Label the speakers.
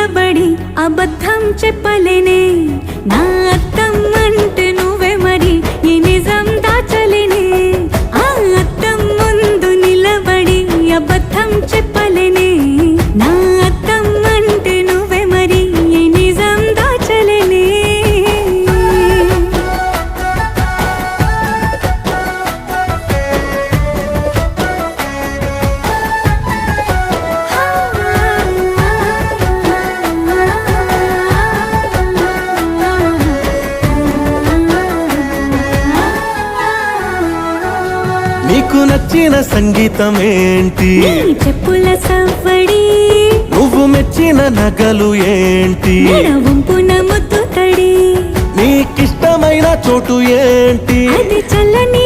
Speaker 1: నిలబడి అబద్ధం చెప్పలేనే నా అద్దం అంటే నువ్వే మరి ఈ నిజం దాచలేనే ఆ అద్దం ముందు నిలబడి అబద్ధం చెప్పలేనే నా అద్దం అంటే నువ్వే మరి ఈ నిజం దాచలేనే
Speaker 2: నీకు నచ్చిన సంగీతం ఏంటి
Speaker 1: నీ చెప్పుల సవ్వడి
Speaker 2: నువ్వు మెచ్చిన నగలు ఏంటి
Speaker 1: వంపున ముద్దు తడి
Speaker 2: నీకిష్టమైన చోటు ఏంటి
Speaker 1: అది చల్లని